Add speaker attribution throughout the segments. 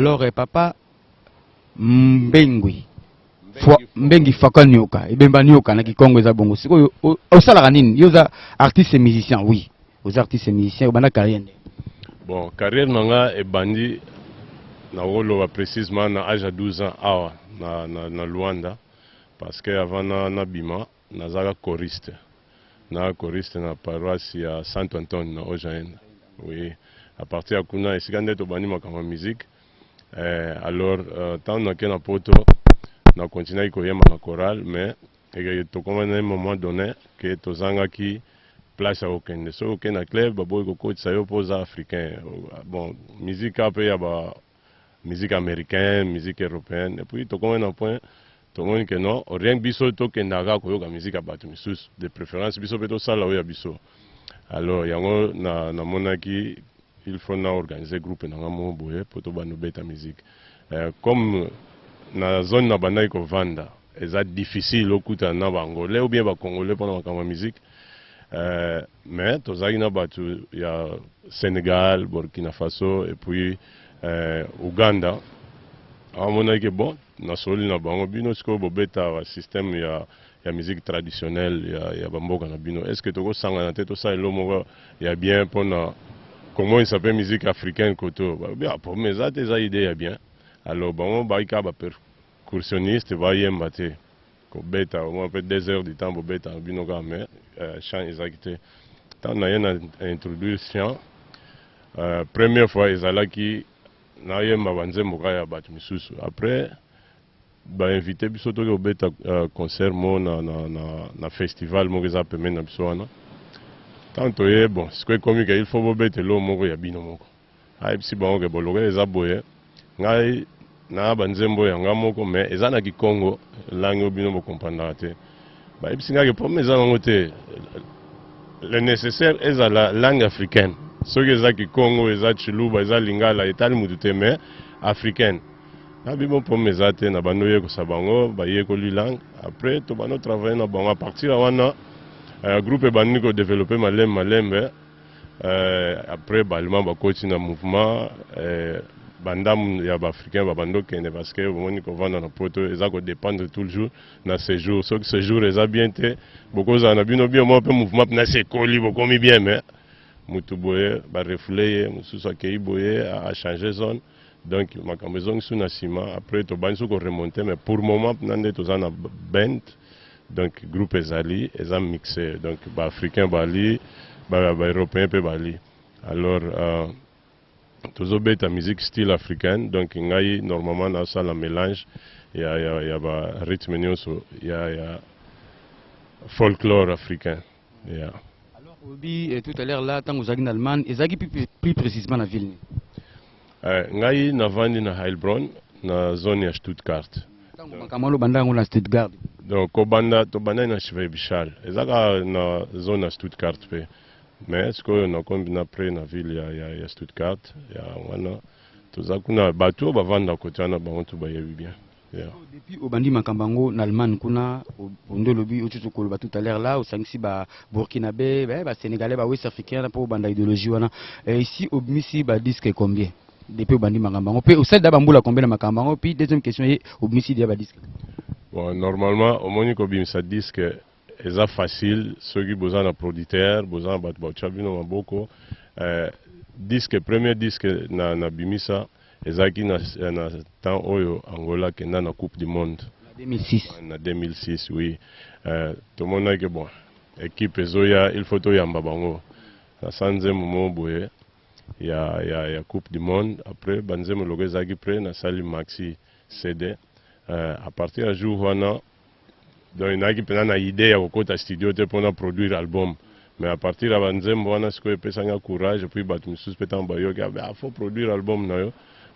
Speaker 1: Alors, papa, Mbengui. Mbengi Faka Nyoka. Et Bemba Nyoka, na Kikongo za bongo. Siko, au salaranine, yoza artiste et musicien, oui. Aux artistes et musiciens, au bana carrière.
Speaker 2: Bon, carrière nanga et bandi, na wolo précisément na âge de 12 ans, awa, na Luanda. Parce que avant na bima, na zaga choriste. Na choriste na paroisse à Saint-Antoine, na Ojaenda. Oui. À partir de Kuna, et si quand on bani ma musique, alors, tant qu'on a na poto, on continue à courir ma chorale, mais il y a un moment donné que tozanga qui place à aucun. Si aucun club, babo ko coach ça pose africain. Bon, musique après y a musique américaine, musique européenne. Et puis tout comme un point, tout le monde que non, rien que biso to que naga ko yoga musique à batu misus, de préférence biso beto sala ou ya biso. Alors yango na monaki il faut organiser groupe na ngamo boye pour to banu beta musique. Comme na zone na banda ko vanda, c'est difficile okuta na bangolais ou bien ba congolais pendant la musique. Mais tozaki na batu ya Sénégal, Burkina Faso et puis Uganda. Amonaki bon, na soli na bango bino sko bobeta wa système ya musique traditionnelle ya bamboka na bino. Est-ce que toko sanga na teto sa elomo ya bien pona comment il s'appelle musique africaine koto. Bien pour mes ça idée ya bien. Alors bango baika ba percussionniste va yemba te. Ko beta au moins peut 2 heures du temps bo beta bino ka mais chant exacté. Tant na yena introduire chant. Première fois ezalaki na yemba banzembo ka ya batu misusu. Après ba invité biso to ko beta concert mo na festival mo za pemena na biso wana. Tanto ye bon, c'est comme il faut bobete lo moko ya bino moko. Ai bisi bango ke boloke eza boye. Ngai na banzembo yanga moko mais eza na Kikongo langue bino bo comprendre te. Ba bisi nga ke problème eza ngo te. Le nécessaire est la langue africaine. Ce que eza Kikongo, eza Chiluba, eza Lingala, etali mutu te mais africaine. Na bibo problème eza te na bando ye ko sabango, ba ye ko li langue. Après to bano travailler na bango à partir wana groupe bandi ko développer malembe. Après balima ba continue na mouvement bandam ya ba africain ba bando kende parce que moni ko vanda na poto eza ko dépendre toujours na séjour ce séjour eza bien te beaucoup za na bino bien mo pe mouvement na se koli beaucoup mi bien mais mutu boye ba refouler mususu akei boye a changer zone donc ma maison sous na ciment après to banso ko remonter mais pour moment nande to za na band donc groupe ezali eza mixé donc ba africain bali ba européen pe bali alors toujours bête musique style africaine donc ngai normalement dans ça la mélange il y a ba rythme nyonso il y a folklore africain yeah.
Speaker 1: Alors Obi tout à l'heure là tant vous en Allemagne ezaki plus précisément la ville
Speaker 2: ngai na vandi na Heilbronn na zone ya Stuttgart
Speaker 1: tango makamalo banda ngo na Stuttgart
Speaker 2: donc ko banda to banda na Schwäbisch ezaka na zone ya Stuttgart pe. Mais ce qu'on a combien après na ville ya Stuttgart ya wana tozakuna bateau ba vanda côté na bango to ba yebi bien.
Speaker 1: Depuis au bandi makambango na Allemagne kuna ondo lobi otutu ko tout à l'heure là au sangisi ba burkinabé ba sénégalais ba west africain pour banda idéologie wana ici au misi ba disque combien depuis au bandi makambango pe au sel da bambula combien na makambango puis deuxième question au misi dia ba disque.
Speaker 2: Bon normalement au moni ko bimisa disque eza facile ceux qui besoin d'un producteur besoin bat chabino maboko disque premier disque na bimisa ezaki na temps oyo Angola kenda na Coupe du Monde na 2006 oui tout le monde que bon équipe ezoya il faut to yamba bango na sanze momo boye ya Coupe du Monde après banzemo logo ezaki près na sali maxi CD à partir du jour wana donc il y a qui prennent l'idée à ta studio pour produire l'album mais à partir de banzembo wana ce que peut ça courage puis batu mususu petan bayo il faut produire l'album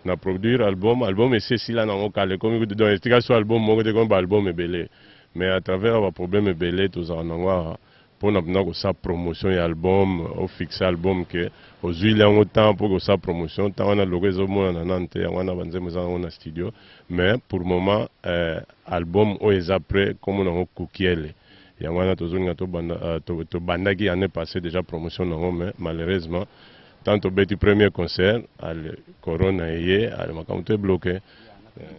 Speaker 2: na produire album et c'est si là na okale comme dans estika sur album mo de comme album ebele mais à travers un problème ebele tous en ngwa pour na ko sa promotion et album au fixer album que aux huiles en temps pour que sa promotion tant on a logo zo mo na nante wana banzembo za na studio mais pour le moment album o est après comme on a kukiele ya wana tozonga to banda ki année passée déjà promotion non mais malheureusement tant au petit premier concert al corona yé al makamto bloqué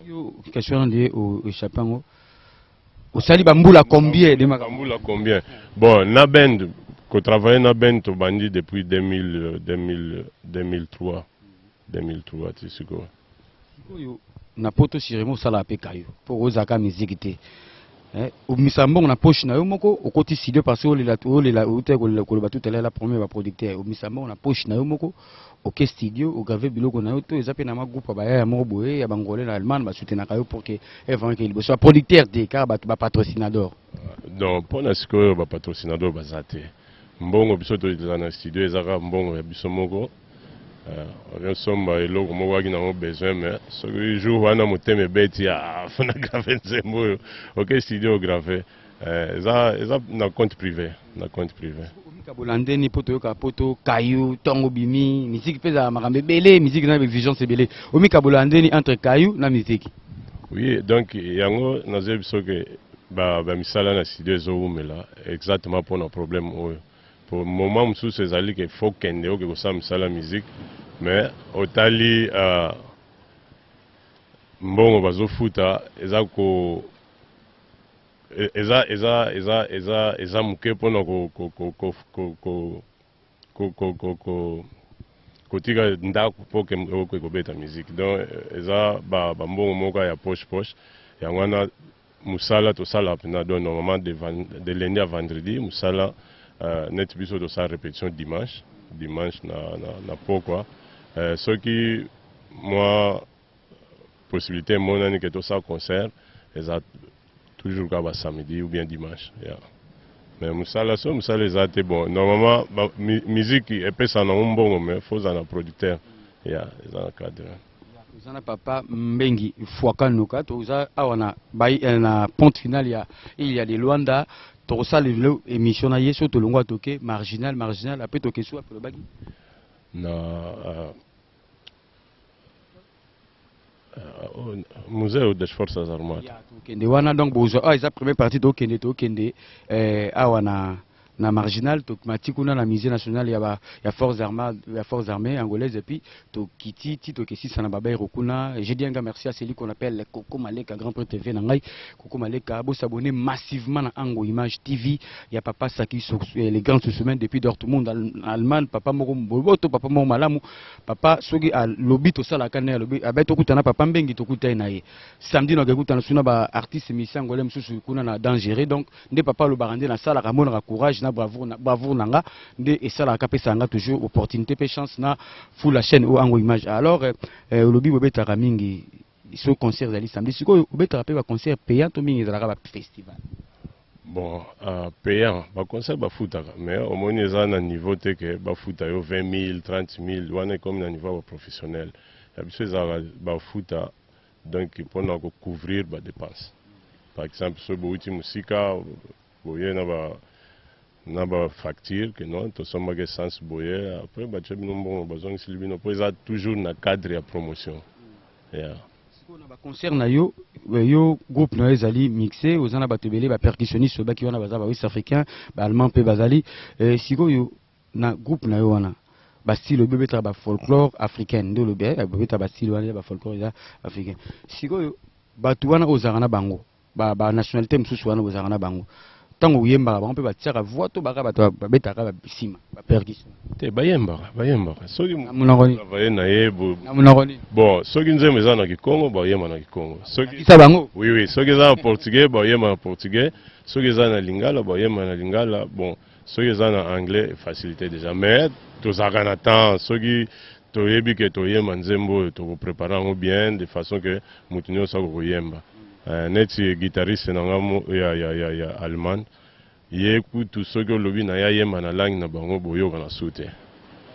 Speaker 1: yo question de au chapango au sali bambula combien de
Speaker 2: bambula combien bon na band ko travailler na band to bandi depuis 2003 tu sais quoi
Speaker 1: na poto siremo sala pe kayo pour ozaka musique te au misambongo na poche na yo moko okoti studio parce que olela ute ko ba tout la premier ba producteur au misambongo na poche na yo moko OK studio au graver biloko na yo to ezape na ma groupe ba ya moko boye ya bangolais na allemand ba soutenir kayo pour que avant que il soit producteur de car ba patrocinador
Speaker 2: donc pour na siko ba patrocinador bazate mbongo biso to na studio ezaka mbongo ya biso moko somba eloko moko waki nango besoin mais soki jour wana motema ebeti afuna grave nzembo oyo OK studio grave eza na compte privé
Speaker 1: omikabola ndeni po toyoka poto kayu ntongo bimi misiki mpe ezala makambo ebele misiki na exigence ebele omikabola ndeni entre kayu na misiki
Speaker 2: oui donc yango nazoyebi biso ke bamisala na studio ezowumela exactement mpona problème oyo pour moment mosusu ezali ke fo kende oke kosala misala musique mais otali mbongo bazofuta eza moke mpona kotika ndako mpo oke kobeta musique donc eza bambongo moko ya poche yango wana mosala tosala mpena donc normalement de lundi à vendredi mosala net biso tosala répétition dimanche na pokwa soki moi possibilité emonani ke tosala concert eza toujours kaka samedi ou bien dimanche mais mosala eza te bon normalement musique epesa nango mbongo mais faut ozala na producteur eza na cadre
Speaker 1: oza na papa Mbengi Fwakanuka toza awa na ponte finale ya de Luanda tokosala lelo émission na ye so tolongwa toke marginal après toke so apelo baki
Speaker 2: na musée des forces armées
Speaker 1: tokende wana donc bozwa eza première partie tokende awa na marginal tokumati kuna na musée national ya forces armées angolaises et puis tokiti ti tokesisa na baba kuna j'ai dit un grand merci à celui qu'on appelle Coco Maleka Grand Prix TV na ngai Coco Maleka bo s'abonner massivement na Ango Image TV ya papa Saki les grands semaines depuis Dortmund Allemagne papa moko boboto papa moko malamu papa soki a lobby to sala kana lobby abeto kutana papa Mbengi to kutai na ye samedi no gekutana suna ba artiste musicien angolais mususu kuna na dangereux donc nde papa lo barande na sala kamona courage na bravoure nanga nde esala kapesa nga toujours opportunité pe chance na full la chaîne au Ango Image alors lobby bobeta mingi ce concert zali samedi siko obeta pe ba concert payant to mingi zala ba festival
Speaker 2: bon payant ba concert ba futaka mais au moins eza na niveau te ke ba futa yo 20 000 30 000 wana comme na niveau professionnel ya biso eza ba futa donc pour couvrir ba dépenses par exemple so bouti musika boye na ba facture que non to somba que sans boye après ba tchebi nombo bazong silibino po eza toujours na cadre ya promotion
Speaker 1: siko na ba concert na yo groupe na ezali mixé ozana ba tebele ba percussionniste ba ki wana baza ba West africain ba allemand pe bazali siko yo na groupe na yo wana ba style bebeta ba folklore africaine ndo lobe bebeta ba style wana ba folklore africain siko yo batu wana ozanga na bango ba nationalité msusu wana ozanga na bango tango uyemba ba mpe batiaka voix to baka bato babetaka ba sima ba percussion
Speaker 2: te bayemba soki
Speaker 1: travailler
Speaker 2: na yebo bon soki nzembo eza na Kikongo bayemba na Kikongo soki
Speaker 1: sa bango
Speaker 2: oui soki eza na portugais bayemba na portugais soki eza na lingala bayemba na lingala bon soki eza na anglais facilité déjà mais tozaka na temps soki toyebi ke toyemba nzembo to préparer yango bien de façon que mutu nyonso akoyemba neti guitariste nanga ya allemand ye kutu soki olobi na ya yemba na langue na bango boyoka na sute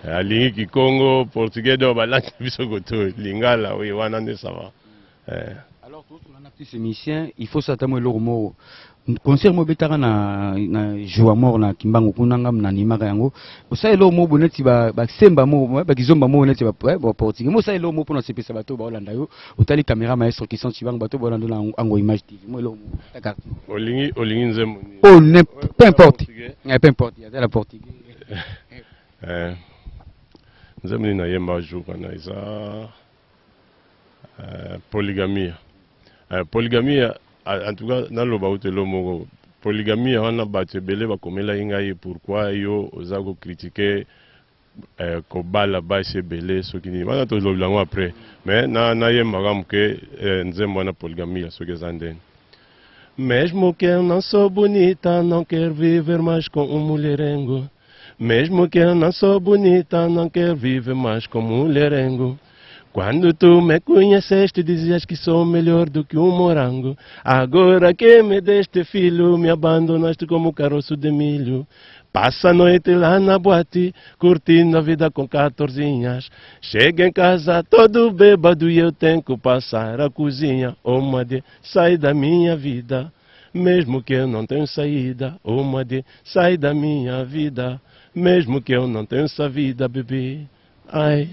Speaker 2: alingi Kikongo portugais do balangi biso koto lingala oui wana nde ça va
Speaker 1: alors tout on a petit musicien il faut s'attendre le mot concert mo betaka na joie mort na Kimbangu kunanga na nimaka yango osaelo mo boneti ba semba mo ba kizomba mo boneti ba portugais mo saelo mo pona sepesa bato ba olanda yo otali caméra maestro qui sont Chibangu bato ba olanda na Ango Image TV mo elo mo taka
Speaker 2: olingi nzembo
Speaker 1: oh peu importe il y a la portugais
Speaker 2: nzembo na yemba jour na isa polygamie. Polygamie, en tout cas, dans le baoutelo, polygamie, on a battu belé, va comme là, pourquoi yo osago critiquer ko bala baisse belé, ce qui dit, on a tout le après, mais na yem magam que nzembo na polygamie, ce que zanden. Mesmo que eu não sou bonita, não quero viver mais com mulherengo. Mesmo que eu não sou bonita, não quero viver mais com mulherengo. Quando tu me conheceste, dizias que sou melhor do que um morango. Agora que me deste filho, me abandonaste como caroço de milho. Passa a noite lá na boate, curtindo a vida com 14. Chega em casa todo bêbado e eu tenho que passar a cozinha. Oh, Madi, sai da minha vida, mesmo que eu não tenha saída. Oh, Madi, sai da minha vida, mesmo que eu não tenha essa vida, bebê. Ai.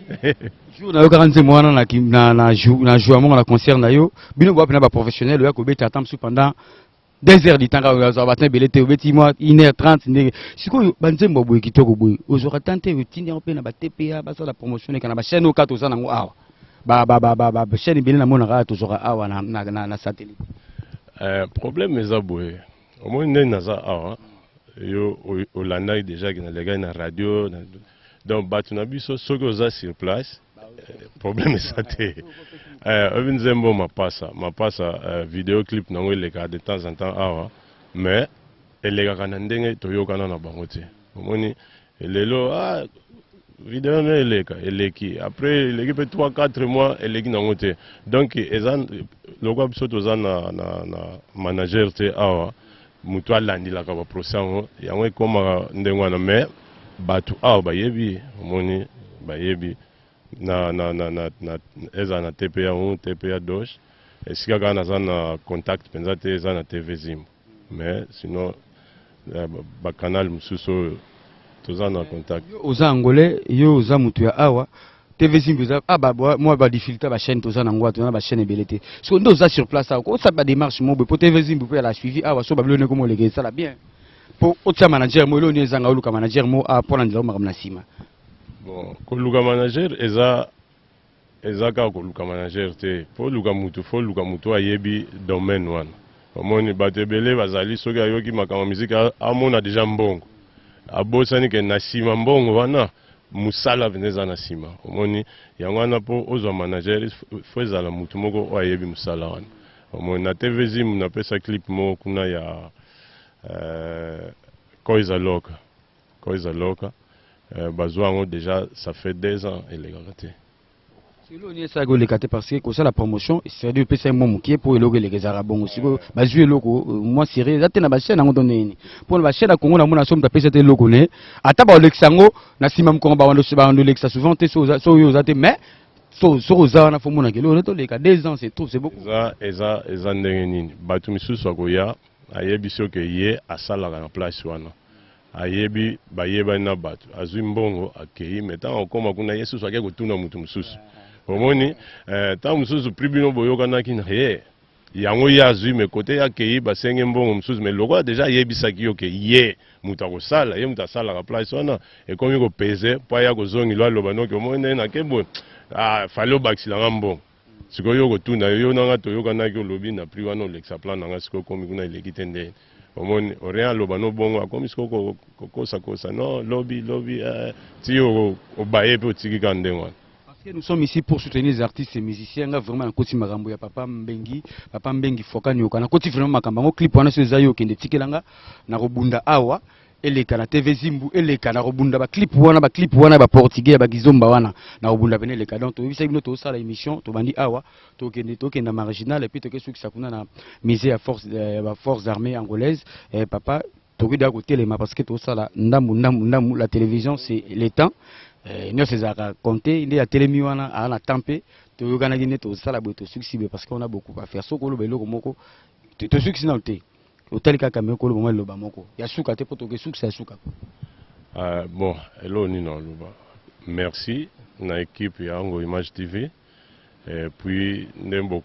Speaker 1: Jour na yo 45 mois na jouement na concert na yo bino bo pena ba professionnel ya ko beta attendre pendant 2 heures du temps ka zo batin belete obeti moi 1h30 ndenge siko banzembo boye kitoko boye ozora tante rutine on pena ba TPA ba ça la promotion kana ba chaîne o 4 za nango awa ba chaîne belé na mona ka to zora awa na satellite
Speaker 2: problème eza boye au moins ndenge naza awa yo olanda déjà que na les gars na radio donc batunabiso soki oza sur place problème esate nzembo mapasa vidéoclip nango eleka de temps en temps awa mais elekaka na ndenge toyokana na bango te omoni lelo vidéo no eleki après eleki mpe 3-4 mois eleki nango te donc eza lokwa biso toza na manager te awa moto alandilaka baprocès yango ekomaka ndenge wana mais bato awa bayebi omoni bayebi eza na TPA 1 TPA 2 esika kaka naza na contact mpenza te eza na TV Zimbo mais sinon bakanal mosusu oyo toza na contact.
Speaker 1: Yo oza angolais yo oza moto ya awa TV Zimbo eza moi badifilta bachaîne toza na ngwa tona bachaîne ebele te so nde oza sur place awa kosala badémarche mo boye po TV Zimbo mpe ala suivi awa so babilone komo oleka esala bien po otia manager mo eloni ezanga oluka manager mo mpona nzela omakambo na nsima.
Speaker 2: Bon, koluka manager eza kaka koluka manager te fo luka mutu ayebi domaine wana omoni bato ebele bazali soki ayoki makambo miziki amona deja mbongo abosani ke na nsima mbongo wana musala vene eza na nsima omoni yango wana mpo ozwa manager fo ezala mutu moko oyo ayebi musala wana omoni na TV Zimbo napesa clip moko kuna ya Koiza Loka bazwa déjà ça fait 2 ans et les gars.
Speaker 1: C'est là ça go les parce que comme ça la promotion c'est de pesa mo mukie pour elogo les arabons aussi bazui eloko moi sérieux za te na ba chaîne ngo donné pour ba chaîne Congo na mona somme ta pesa te eloko ne ata ba olexango na sima mko ba wando lexa souvent te so yo za te mais so za na fo mona ke lo to les 2 ans c'est trop c'est beaucoup
Speaker 2: eza ndenge nini batu misusu akoya ayebi soke ye asala na place wana ayebi bayeba na bato azwi mbongo akei meta okoma kuna yesu ake kotuna mutu mususu omoni ta mususu pribino boyokanaki na ye yango ye azwi me kote akei basenge mbongo mususu me loko deja ayebisaki yo ke ye mutu akosala ye mutu asalaka place wana ekomi kopese mpo aya kozongilwa aloba noki omoni nakebo fale obakisilanga mbongo sikoyo kotuna yo nanga toyokanaki olobi na pri wana olekisa plan nanga sikoyo komi kuna eleki te ndeni omoni oreya aloba no bongo akomi sikoyo kokosa no lobi ti obaye mpe otikika ndenge wana.
Speaker 1: Parce que nous sommes ici pour soutenir les artistes et musiciens vraiment na koti makambo ya papa Mbengi Fokani okana koti vraiment makambo clip wana so ezayo kende tikelanga na kobunda awa eleka na TV Zimbo eleka na kobunda ba clip wana ba portugais ba gizomba wana na kobunda bene eleka donc to bisa bino to sala émission to bandi awa to kende marginal et puis to kesu kisakuna na misé à force armée angolaise papa to kida ko telema parce que to sala ndambu la télévision c'est le temps nous faisons compter il y a télémi wana à la tempé to yogana gine to sala bo to succès parce qu'on a beaucoup à faire soko lo belo moko to succès na te hôtel kaka meko lo moment loba moko ya suka te poto ke succès suka
Speaker 2: bon hello ni non loba merci na équipe ya Ngo Image TV et puis ndembo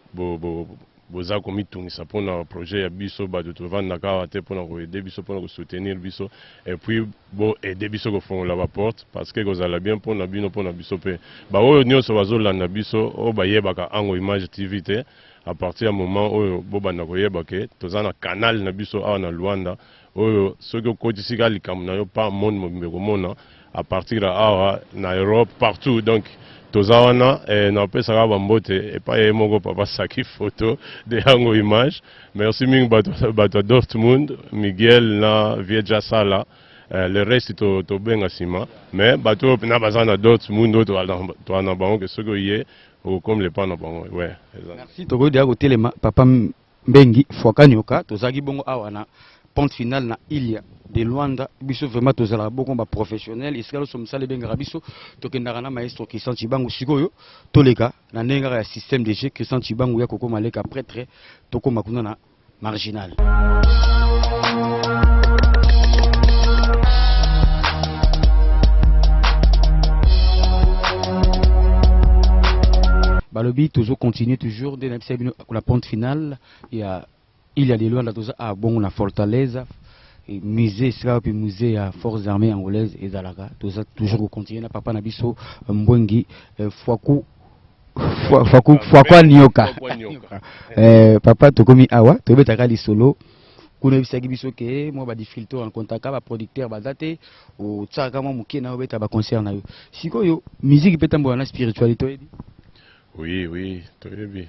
Speaker 2: boza komitungisa mpona projet ya biso bato tovandaka awa te mpona koede biso mpona kosoutenir biso et puis boede biso kofongola baporte parce que kozala bien mpona bino mpona biso mpe baoyo nyonso bazolanda biso oyo bayebaka Ango Image TV te à partir ya moment oyo bobanda koyeba ke toza na canal na biso awa na Luanda oyo soki okotisi ka likambo na yo pa monde mobimbe komona à partir ya awa na Europe partout donc toza wana napesaka bambote epai ye moko papa saki photo de Ango Image. Merci mingi bato ya Dortmund Miguel na Vieja Sala le reste tobenga nsima mais bato na baza na Dortmund oyo toa na bango ke soki oye okomle pa na bango. Ouais,
Speaker 1: merci tokoyodi ya kotelema papa Mbengi Fwakanyoka tozalaki bongo awa na ponte finale na Ilia de Luanda biso vraiment tozala boko ba professionnel iskalo so msale bengaka biso tokendaka na maestro Christian Chibangu sikoyo toleka na ndenga ya système de jeu Christian Chibangu ya kokoma leka prêtre tokoma kuna na marginal. Balobi toujours continuer toujours de la ponte finale il y a des lois là à bon na Fortaleza et musée sera puis musée à forces armées angolaises et zalaka toujours continuer na papa na biso Mbwengi Fwakwa Nyoka papa tokomi awa tobetaka lisolo kuna bisaki biso ke moi ba difilto en contact ba producteur bazate o tsaka mo muke na obeta ba concert na yo sikoyo musique petambo na spiritualité.
Speaker 2: Oui, toyebi.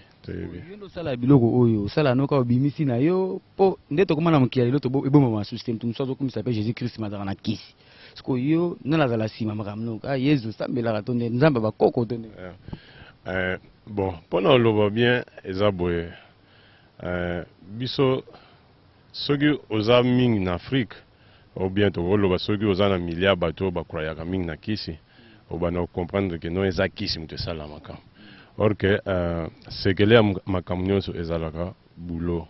Speaker 1: Yendo sala biloko oyo sala noka obimisi na yo po ndeto komana mukia lelo to eboma ma système tout ça comme s'appelle Jésus Christ mazara na kisi. Siko yo nala zala sima makamno ka Yesu sambela ratonde nzamba ba koko tonde.
Speaker 2: Bon, pendant le bien ezaboye biso soki oza mingi na Afrique ou bien to loba soki oza na milliard bato ba croyaka mingi na kisi obana comprendre que non eza kisi mute sala makam. Or que sekele makambo nyonso ezalaka boulot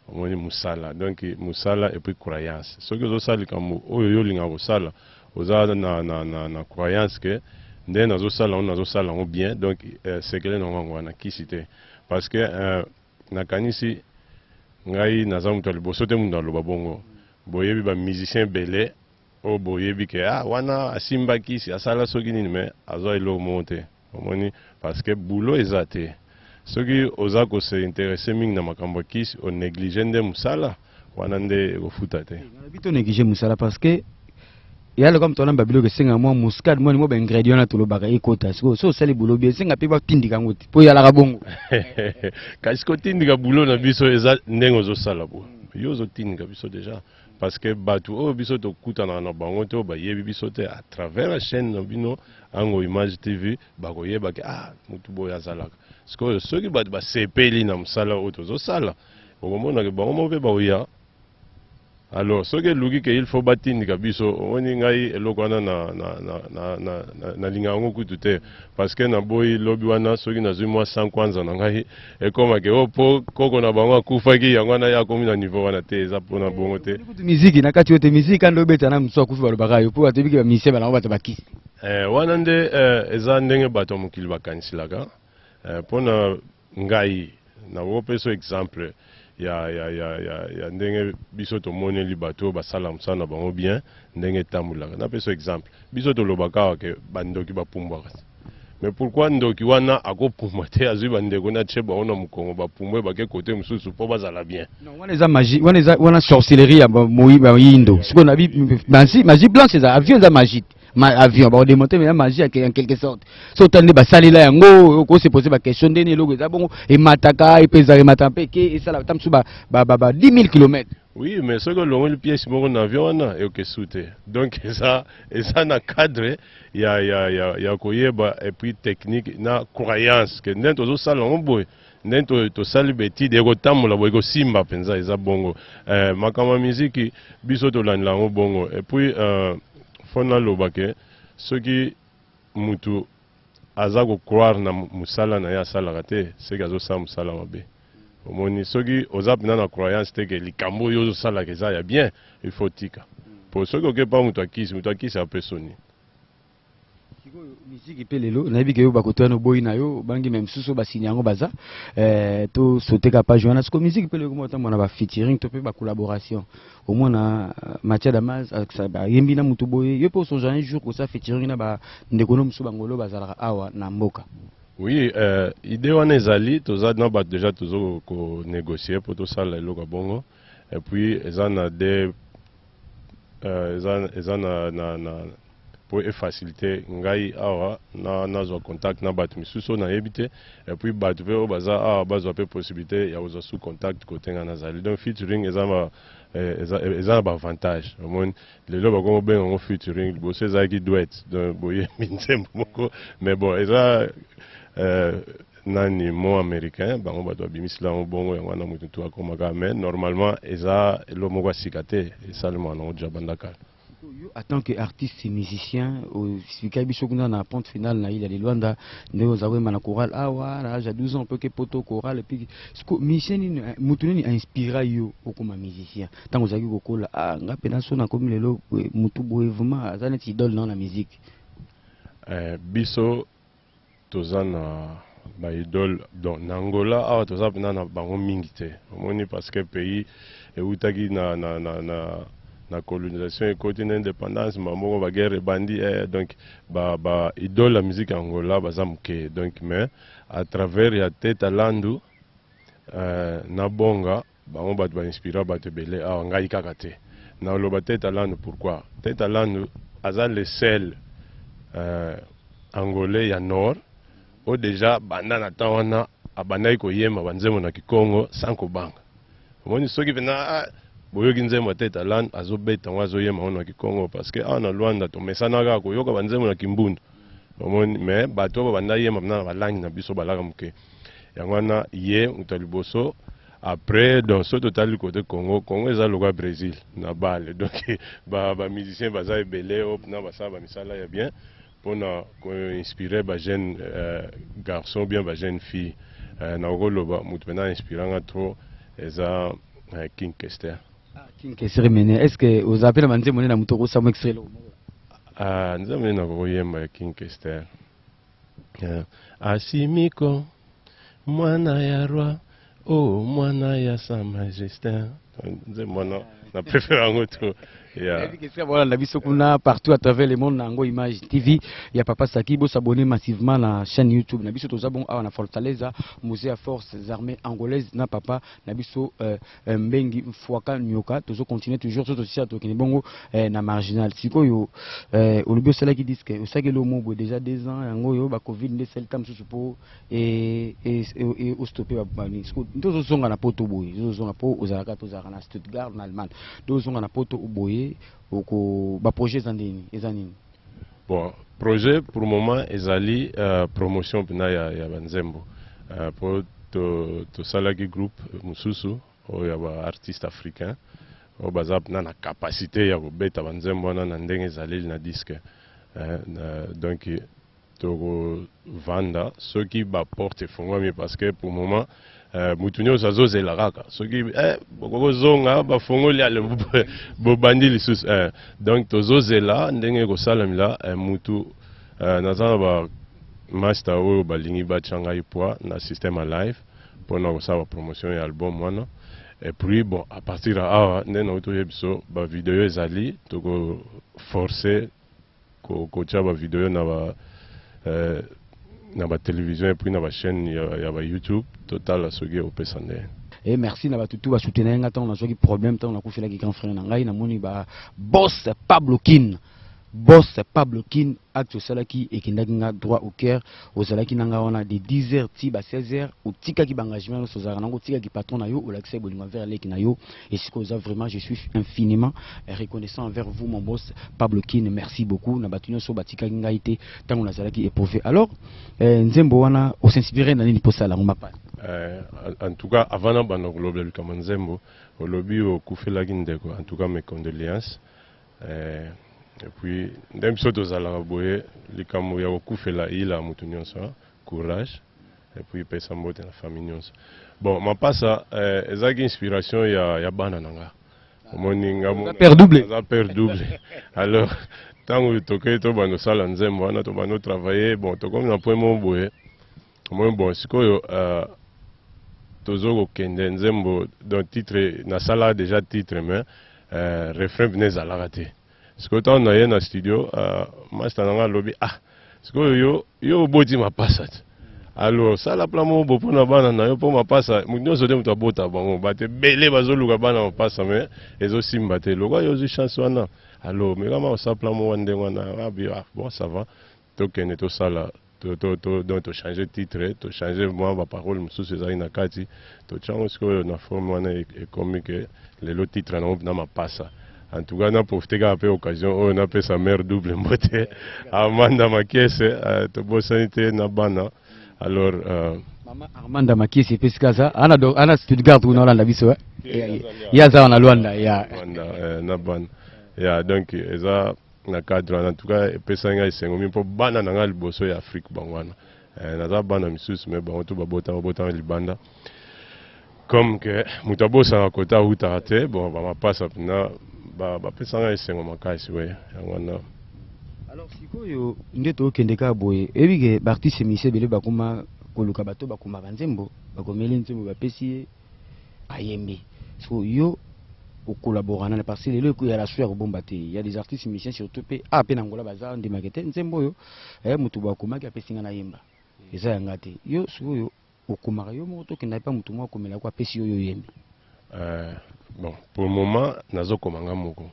Speaker 2: omoni musala donc musala et puis croyance soki ozosala likambo oyo yolinga kosala oza na croyance que nde nazosala ngo nazosala ngo bien donc sekele nango wana kisi te parce que nakanisi ngai naza mutu ya liboso te mutu aloba bongo boyebi ba musicien belé oyo boyebi ke wana asimba kisi asala soki nini mais azwa eloko moko te omoni parce que boulot ezate soki oza ko se intéresser mingi na makambo kisi o négliger nde musala wana nde kofuta te
Speaker 1: bito négliger musala parce que ya le comme tona babilo ke senga mo muscade mo ni mo ba ingrédient na tolobaka ekota so sali boulot bien senga pe ba tindika ngoti po ya la kabongo
Speaker 2: kasi ko tindika boulot na biso eza ndengo zo sala bo yo zo tindika biso déjà parce que batu o biso to kutana na bango te ba yebi biso te à travers la chaîne na bino Ango Image TV ba ko yeba ke mutu boya zalaka parce que soki ba sepeli na musala o to zo sala o mona ke bango mo pe ba oya alors soki luki ke il faut batindika biso oni ngai eloko wana na lingango kutu te parce que na boyi lobi wana soki nazwi mwa 100 kwanza na ngai ekoma ke po koko na bango akufaki yango wana ya komi na niveau wana te eza mpona bongo te
Speaker 1: miziki na kati yote miziki ando beta na mso akufi balobaka yo po atebiki ba mise bana bata bakisi
Speaker 2: wana nde eza ndenge bato mokili bakanisilaka mpona ngai na wopeso exemple ya ndenge biso tomoneli bato basala mosala bango bien ndenge etambulaka na peso exemple biso tolobaka ke bandoki bapumbwaka mais pourquoi ndoki wana akopumbwa te azwi bandeko na tie bango na mokongo bapumbwe bake kote mosusu mpo bazala bien
Speaker 1: wana eza magie wana sorcellerie ya moyindo sikoyo na magie blanche eza avion eza magie avion ba démonter mais la magie en quelque sorte so tande ba salila yango ko se poser ba question ndeni eloko eza bongo e mataka e pesa e matampe ke e sala tamsu ba 10 000 km.
Speaker 2: Oui, mais ce que l'on pièce mon avion et que soute donc ça na cadre ya koyeba et puis technique na croyance que nento zo sala ngomboy nento to sali beti de ko tamula boy ko simba penza eza bongo makama musique biso to landla bongo et puis fona lobake soki mutu aza ko croire na musala na ya sala te c'est que azo sa musala mabe omoni soki oza pena na croyance te ke likambo yo ozo sala ke za ya bien il faut tika pour soki oke pa mutu akisi apesoni
Speaker 1: Musique pe lelo nayebi ke yo bakoto no boy na yo bangi même suso basini yango baza to sauter ka page wana parce que musique pe lelo mo tamona ba featuring to pe ba collaboration au moins na Mathieu Damas ça ba yembi na mutu boy yo pe so un jour ko ça featuring na ba ndeko no musu bangolo bazala awa na mboka.
Speaker 2: Oui, idée wana ezali toza na ba déjà tozo ko négocier pour tout ça lelo bongo et puis ezana des ezana pour faciliter ngai awa na zo contact na batu misuso na yebite et puis batu pe baza awa bazo pe possibilité ya ozo sous contact côté na nazali donc featuring ezama ba avantage au moins lelo ba ko ben on featuring bo seza ki duet donc boye minzembo moko mais bon eza nani mo américain bango bato bimisla bongo yango na mutu to akomaka mais normalement eza lo moko sikate esalema na jabandaka.
Speaker 1: En tant qu'artiste et musicien, au Sikaibishokuna na ponte finale na il a Luanda, nous avons mana chorale awa, là j'ai 12 ans peu que poto chorale et puis musicien mutuni inspira yo comme musicien. Tant que vous avez kokola nga pena sona comme lelo mutu boye vraiment azana idole dans la musique.
Speaker 2: Biso tozana ba idole dans Angola awa toza pena na bango mingi te. Omoni parce que pays et utaki la colonisation et côté d'indépendance, maman va guerre bandi donc ba idole la musique Angola bazamke donc mais à travers ya tête landu na bonga bango ba inspira ba tebele a ngai kakate na lo ba tête landu pourquoi tête landu azal le sel angolais ya nord o déjà banda na tawana abandai ko yema banzemo na Kikongo sans ko banga moni soki vena boyoki nzembo te talent azobeta ngo azoyema ono Kikongo parce que ana Luanda to mesanaka koyoka banzembo na Kimbundu omoni mais bato babanda yema na balangi na biso balaka muke yango wana ye utaliboso après dans ce total côté Congo eza loka Brésil na bale donc ba musicien baza ebele op na basa ba misala ya bien pour na inspirer ba jeune garçon bien ba jeune fille na okoloba mutu pena inspiranga trop eza King Kester.
Speaker 1: King Kester mene est-ce que vous appelez manze mone na muto ko samo extrait lo
Speaker 2: nzambe na ko yemba King Kester asimiko mwana ya roi mwana ya sa majesté nze mwana na préfère ngo to
Speaker 1: ya voilà la biso kuna partout à travers le monde nango Image TV ya Papa Saki bo s'abonner massivement na chaîne YouTube na biso toza bon awa na Fortaleza musée à forces armées angolaises na papa na biso mbengi mfwaka nyoka tozo continuer toujours sur aussi to kini bongo na marginal sikoyo olubio sala ki disque osake lo mobo déjà 2 ans yango yo ba covid nde sel tam susupo et au stopper ba bani siko tozo songa na poto boy tozo songa po ozalaka tozaka na Stuttgart na Allemagne tozo songa na poto boy projet ezanini.
Speaker 2: Bon, projet pour le moment ezali promotion pena ya banzembo pour to salaki groupe mususu o ya ba artiste africain o bazap na capacité ya kobeta banzembo na ndenge ezali na disque donc to vanda ceux qui ba porte fongwami parce que pour le moment mutunyo zazozela kaka soki bokozonga bafongoli ale bobandi lisusu donc tozozela ndenge kosalamila mutu nazana ba master oyo balingi batya ipwa na système a live mpona kosala promotion ya album wana et puis bon à partir ya awa nde na toyebi biso bavideo ezali toko forcer kotya bavideo na ba télévision et puis na ba chaîne ya ba YouTube total soki opesande.
Speaker 1: Et merci na batutu ba soutenir nga tant na soki problème tant na kufela ki grand frère na ngai na moni ba boss Pablo Kin acte salaki et kindaki nga droit au cœur au salaki nanga wana de 10h ti ba 16h ou tika ki engagement no sozara nango tika ki patron na yo ou l'accès bolinga vers leki na yo et ce que vraiment je suis infiniment reconnaissant envers vous mon boss Pablo Kin, merci beaucoup na batunyo so batika nga ité tango na salaki éprouvé. Alors nzembo wana o s'inspirer na nini posala ngoma pa
Speaker 2: en tout cas avant na bana global comme nzembo au lobby au kufela kindeko en tout cas mes condoléances et puis ndem soto zala boye likambo ya kokufela ila mutu nyonso courage et puis pesa mbote na famille nyonso bon mapasa ezaki inspiration ya bana nanga omoni nga
Speaker 1: père double
Speaker 2: alors tango toke to bano sala nzembo wana to bano travailler bon to comme na point mon boye bon sikoyo tozo kende nzembo dans titre na sala déjà titre mais refrain venez zalaka te sikoyo to na ye na studio master nanga lobi sikoyo yo boti mapasa alors sala plan mo bo pona bana na yo po mapasa nyonso te mutu abota bango bate bele bazoluka bana mapasa mais ezo simba te lokwa yo zi chance wana alors mais comment ça plan mo wande wana bon ça va tokende to sala donc to changer titre to changer moi ba parole mususu ezali na kati to chango sikoyo na forme wana e comme que le titre na mapasa. En tout cas, on a profité de l'occasion, on a fait sa mère double mbote. Armanda Makiese, to bosanité na bana. Alors,
Speaker 1: Maman Armanda Makiese, c'est ça. Ana Stuttgart ou na Hollande biso. Ya za na Luanda, ya.
Speaker 2: Na bana. Ya donc eza na cadre en tout cas pesa nga isengo mi po bana na nga liboso ya Afrique bangwana. Na za bana misusu me ba to babota libanda. Comme que mutabosa na kota utarate, bon ba mapasa na alors
Speaker 1: sikoyo nde tokendeka boye ebike baartiste mise bele bakoma koluka bato bakoma banzembo bakomeli nzembo bapesi ye ayembi so yo okolaborana na parce que lelo ya la sueur bomba te ya des artistes musiciens surtout pe pe na ngola baza ndima kete nzembo yo mutu bakomaki apesi nga na yemba eza yanga te yo sikoyo okomaka yo moko tokenda pa mutu moko akomela ko apesi yo yembi.
Speaker 2: Bon, pour le moment, nazo komanga moko.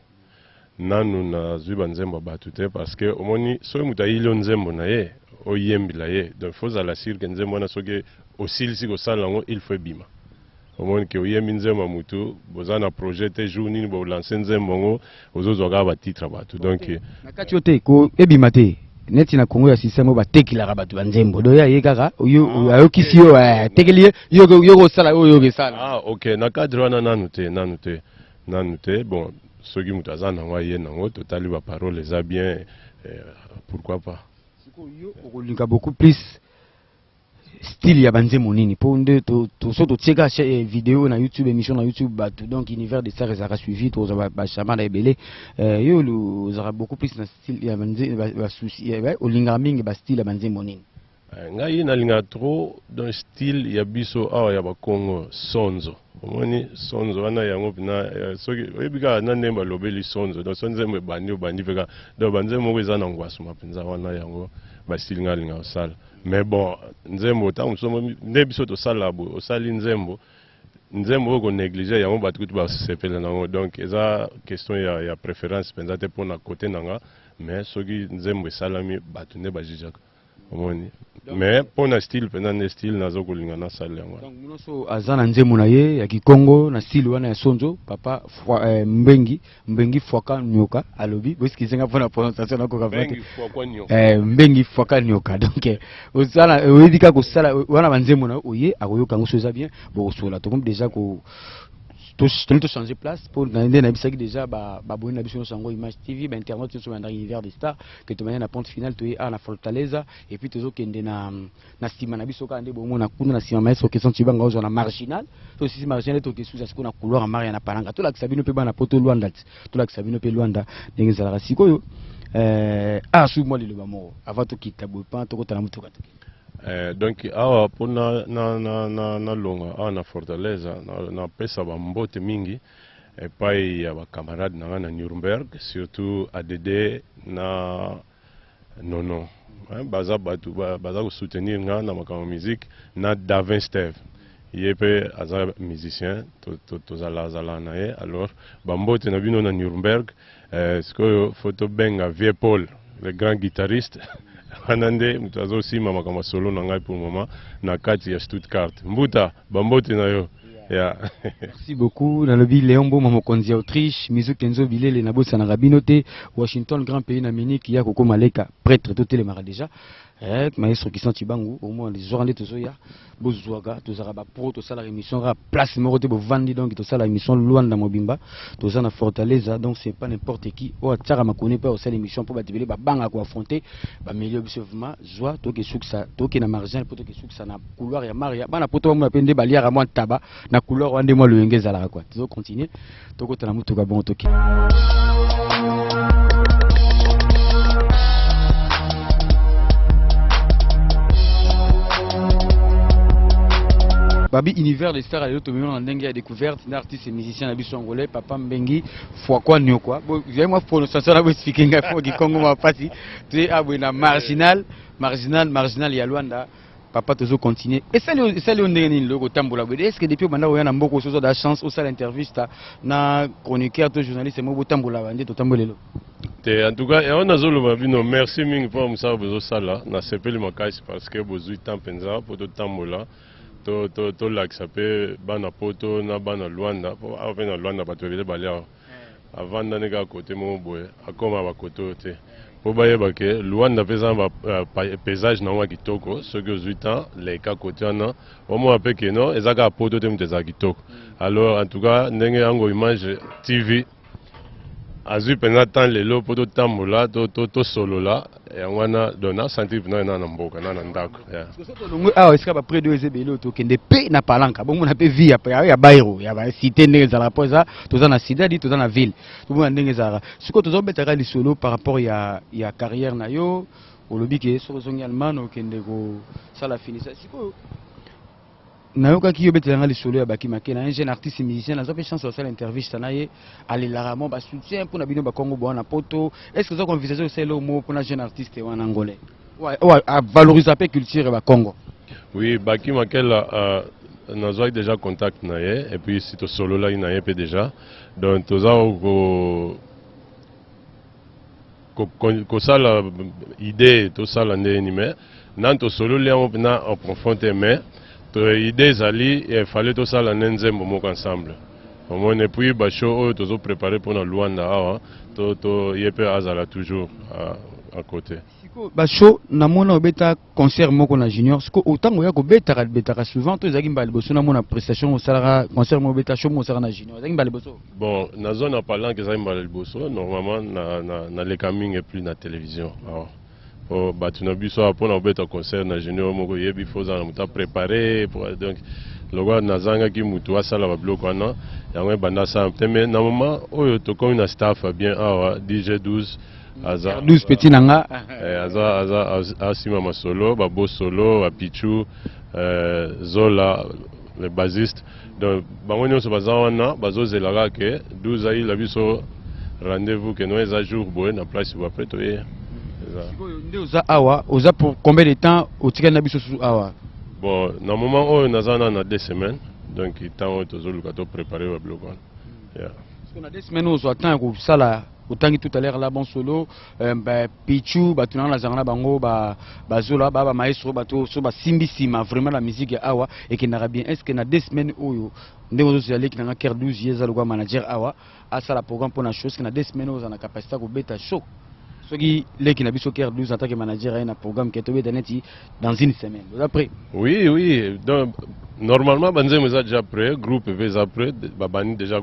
Speaker 2: Nanu na zuba nzembo batute parce que au moni so muta ilo nzembo na ye o yembi la ye. Donc faut à la cirque nzembo na soke osil si ko salango il faut bima. Au moni ke o yembi nzembo mutu bozana projet te journée bo lancer nzembo ngo ozozo ga ba titre batu. Donc
Speaker 1: na kati yote ko ebima te. Neti na Congo ya système ba tekila batu banzembo do ya ye kaka yo ayokisi yo tekeli yo sala yo sala
Speaker 2: OK na cadre wana nanu te bon soki mutu azana ngwa ye nango totali ba parole eza bien pourquoi pas
Speaker 1: siko yo okolinga beaucoup plus style ya banzembo nini po nde to so to tseka vidéo na YouTube émission na YouTube batu donc univers de ça ezaka suivi to ba chama na ebele yo lu zara beaucoup plus na style ya banzembo ba souci olinga mingi ba style ya banzembo nini
Speaker 2: ngai na linga trop dans style ya biso awa ya ba Congo sonzo omoni sonzo wana yango pina soki ebika na nemba lobeli sonzo donc sonzo bandi veka donc banzembo ko ezana ngwasu mapenza wana yango ba style nga linga osala. Mais bon, nzembo tangu somo nebiso to salabo osali nzembo ko négliger yango batu ba sepela nango donc eza question ya préférence penza te pona côté nanga mais soki nzembo salami batu ne ba jijaka omoni mais pona style penza ne style nazo kolinga na sala yango
Speaker 1: donc munoso azana nzembo na ye ya Kikongo na style wana ya sonzo papa mbengi fwaka nyoka alobi boski zenga pona prononciation nako kavate mbengi fwaka nyoka donc osala oyedika ko sala wana banzembo na oye akoyoka ngo soza bien bo sola to comme déjà ko to changer place pour nande na bisaki déjà ba boni na biso sango Image TV ba internet sur dans l'univers des stars que to manière na ponte finale to na Fortaleza et puis tozo kende na sima na biso ka nde bo mona kuna na sima maestro question tibanga ozo na marginal to si marginal to ke sous asko na couloir maria na palanga to la sabino pe bana poto Luanda to la sabino pe Luanda ndenge za la sikoyo sous moi le bamo avant to kita bo pa to kota na mutuka
Speaker 2: donc awa pona na longa awa na Fortaleza na pesa ba mbote mingi epai ya ba camarade na Nuremberg surtout ADD na nono baza batu baza ko soutenir nga na makama musique na Davin Steve yepe aza musicien to zala na ye alors ba mbote na bino na Nuremberg sikoyo photo benga Vieux Paul le grand guitariste Anande mutazo sima makama solo na ngai pour le moment na kati ya Stuttgart mbuta bambote na yo ya
Speaker 1: merci beaucoup na lobi Leombo mokonzi ya Autriche Mizu Kenzo Bilele na bosa na Rabinote Washington grand pays na Munich ya kokoma leka prêtre to telemara déjà maestro qui senti bangu au moins les jours to zoya bozwaga to zara ba pro to sala émission ra place moko te bo vandi donc to sala émission Luanda mobimba to zana Fortaleza donc c'est pas n'importe qui o tsara makone pas au sala émission pour batibele ba banga ko affronter ba milieu bisovement joie to ke suksa to ke na margin poto ke suksa na couloir ya maria bana poto mo pende ba liara mo taba na couloir wande mo le ngeza la quoi to continuer to kota na mutu ka bon to ke Babi univers des stars à tout en dengue a découverte d'artistes et musiciens à angolais papa Mbengi fois quoi ni quoi bon j'ai moi prononciation là vous expliquer nga faut que Congo m'a pas si tu es abonné marginal ya Luanda papa toujours continuer et ça le ndenge le tambola est-ce que depuis banda oyana mboko sozo da chance au salle intervista na chroniqueur to journaliste mo tambola bande to tambolelo
Speaker 2: en tout cas on a zolo bino merci mingi pour musa bozo sala na sepeli makasi parce que bozu temps penza pour to tambola to lakisa pe bana poto na bana Luanda po ave na Luanda batolele balia avant d'aller à côté mon boy akoma ba koto te po bayeba ke Luanda pesa ba paysage na wa kitoko ce que 8 ans les ka côté na au moins pe ke non ezaka poto te muteza kitoko alors en tout cas ndenge yango image TV azui penza tant lelo poto tambola to solo là et wana dona sentir na mboka na ndako
Speaker 1: ah est-ce que ba près de ezebelo to kende pe na palanka bon on a pe vie ya bairo ya ba cité ndenge za la poza to za na cidade to za na ville to bon ndenge za siko to zo betaka li solo par rapport ya carrière na yo olobi ke so zongi allemand okende ko sala finisa siko nayoka ki yobetela nga lisolo ya bakimake na un jeune artiste musicien naza pe chance osala interview na ye alelaka mo basoutien mpona bino bakongo bwana poto est ce que oza konvisage osala omo mpona jeune artiste wana angolais avaloriza pe culture bakongo
Speaker 2: oui bakimakela nazwaki déjà contact na ye et puis si tosolola na ye pe déjà donc toza kosala idée tosala ndeni me nan tosololi yango mpena en profondeur mais idée zali il fallait tout ça l'année moko ensemble au moins et puis bacho tous préparé pour na Luanda awa to yepe azala toujours à côté
Speaker 1: siko bacho na mona obeta concert moko na junior siko autant ya ko betaka souvent to zaki mbali boso na mona prestation au sala concert mo beta show mo sala na junior zaki mbali boso
Speaker 2: bon na zone en parlant que zaki mbali boso normalement na les coming et plus na télévision awa oh batu na biso apona obeta concert na junior moko yebi foza na muta préparé pour donc logo nazanga ki mutu asala ba bloc wana yango banda sa mais na moment oyo to comme na staff bien awa DJ 12 aza
Speaker 1: 12 petit nanga
Speaker 2: aza asima masolo ba bo solo ba pichu Zola le bassiste donc bango nyonso baza wana bazozelaka ke 12 ayi la biso rendez-vous que nous eza jour boye na place ou après to ye
Speaker 1: awa oza pour combien de temps au tika na biso awa
Speaker 2: bon na moment oyo nazana na 2 semaines donc il temps tozo luka to préparer ba bloc yeah
Speaker 1: parce que na 2 semaines ozo attend ko sala autant tout à l'heure là bon solo pichu batuna na zangana bango ba zola ba maestro bato so ba simbisima vraiment la musique awa et qui n'a bien est-ce que na 2 semaines oyo ndeko zo aller qui na cœur 12 yeza le manager awa a sala programme pour na chose que na 2 semaines ozo na capacité ko beta show ce qui les qui n'a pas soccer 12 en tant que manager a un programme qui est tombé dans une semaine. Après.
Speaker 2: Oui, donc normalement Banzem est déjà prêt, groupe est après, Babani déjà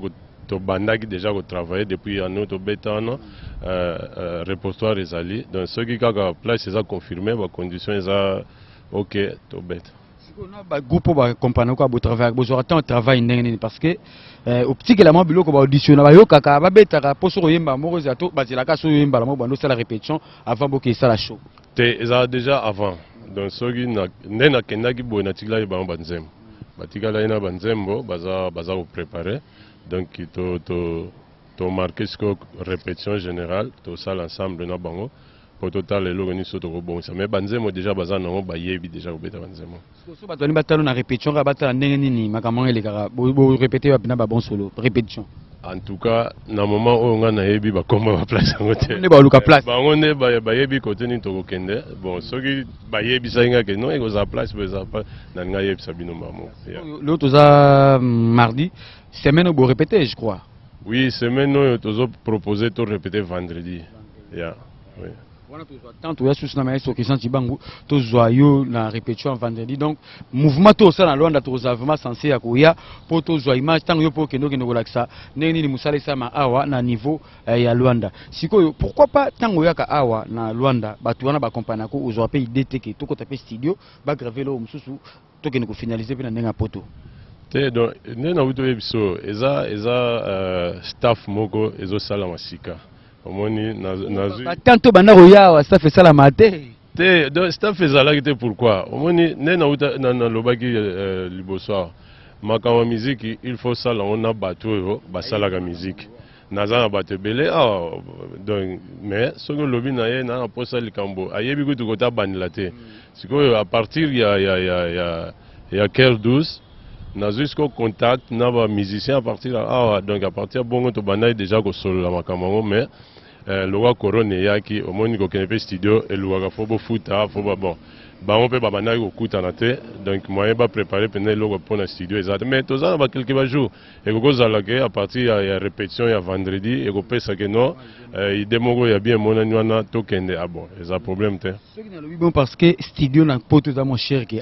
Speaker 2: to bandaki déjà travaillé depuis un autre bêta repositoire les alliés. Donc ce qui a place c'est confirmé, les conditions sont ok to bête.
Speaker 1: Ba groupe ba compagnie ko ba travail bo zo attend travail ndenge parce que au petit que la mo biloko ba audition ba yo kaka ba betaka po so yemba moko za to ba zilaka so yemba la mo bando sala répétition avant bo ke sala show
Speaker 2: te ça déjà avant donc ce qui na ndena kendaki bo na tikla ba banzem batikala ina banzembo baza ko préparer donc to marquer ce que répétition générale to sala ensemble na bango pour total les logo ni soto ko bon ça mais banzemo déjà bazana ngo ba yebi déjà ko beta banzemo
Speaker 1: so ba toni batalo na répétition ka batala ndenge nini makamanga le kaka bo répéter ba na ba bon solo répétition
Speaker 2: en tout cas na moment o nga na yebi ba koma ba place ngote
Speaker 1: ne ba luka place
Speaker 2: ba ngone ba yebi côté ni to ko kende bon soki ba yebi sa nga ke non e ko za place ba za pas na nga yebi sabino mamo
Speaker 1: l'autre za mardi semaine bo répéter je crois
Speaker 2: oui semaine no to zo proposer to répéter vendredi yeah oui.
Speaker 1: Tant tu as sous na maestro Christian Tibangu to joyeux na répétition vendredi donc mouvement to ça na Luanda to vraiment censé ya koya pour to joyeux image tant yo pour que nous ko laksa neni ni musale sama awa na niveau ya Luanda siko pourquoi pas tant ya ka awa na Luanda batu wana ba compagnie ko ozo pe idée te ke to ko taper studio ba graver lo mususu to ke ko finaliser pe na ndenga poto
Speaker 2: te donc nena wuto ebiso eza staff moko ezo sala masika omoni nazu
Speaker 1: tanto banda roya wa ça fait ça la matin
Speaker 2: Donc, staff ezalaki pourquoi au moins ne na lobaki liboso makambo musique il faut ça là on a bateau basalaka musique naza na bateau belé donc mais soki lobi na ye na posa likambo ayebi kutu kota bandila te sikoyo à partir ya cœur douce na jusqu'au contact na ba musicien à partir donc à partir bongo to bandai déjà ko solo la makambo mais le roi Corone yaki au moins ko kenepe studio et le roi fobo futa fobo bon on peut pas ko kuta na te donc moi ba préparer pendant le pour le studio exact mais tous ça ba quelques jours et ko zalaka à partir ya répétition ya vendredi et ko pesa que non il demogo ya bien mon anwana tokende bon c'est un problème te
Speaker 1: ce qui est bon parce que studio na poto za mon cher que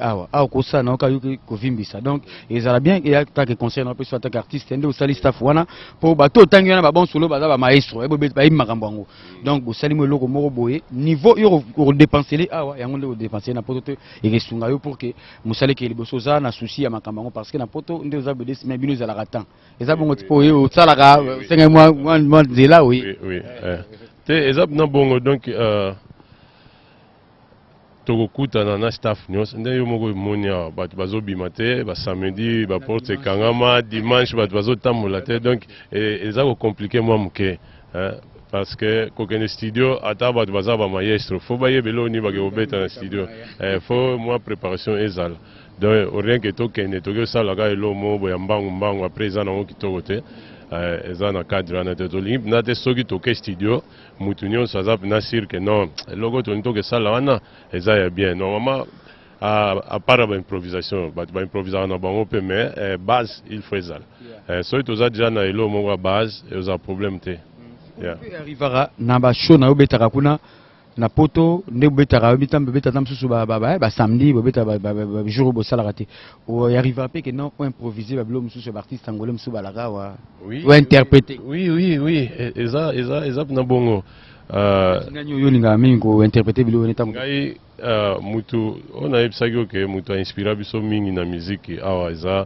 Speaker 1: ko ça na ka ko vimbisa donc ils ala bien et ta que conseil na peut soit artiste ende au sali staff wana pour bato tangi na ba bon solo ba ba maestro e bo ba makambo ngo donc bo sali mo loko moko boye niveau yo dépenser les yango nde dépenser na poto te et resunga yo pour que musale ke liboso za na souci ya makambo ngo parce que na poto nde za be des mais bino za la ratan et ça bon tipo yo sala ka 5 mois de là oui
Speaker 2: te ezap na bongo donc tokokutana na staff nyonso nde yo moko emoni awa bato bazobima te basamedi baporte ekangama dimanche bato bazotambola te donc eza kocomplike mwa moke parce que kokende studio ata bato baza bamaestro fo bayebela oni bake kobeta na studio fo mwa préparation ezala donc orien ke tokende toki osalaka elo mo boya mbangu apres eza nango kitoko te eza na cadre wana te tolingi mpena te soki toke studio mutu nyonso aza mpena sire ke non eloko toni tokesala wana eza ya bien normalement à part l'improvisation, l'improvisation na bango pe mais base il faut ezala soki toza déjà na elo moko ya base eza problème te
Speaker 1: arrivera na ba show na obetaka kuna na poto nde obetaka bitambe betata msusu ba samedi bobeta ba jour bo sala raté o arrivera pe que non pour improviser ba bilo msusu ba artiste angolais msusu balaka ou interpréter
Speaker 2: oui eza na bongo
Speaker 1: nani yo linga mingi ko interpréter bilo neta
Speaker 2: ngai mutu on a ebisaki que mutu a inspiré biso mingi na musique awa eza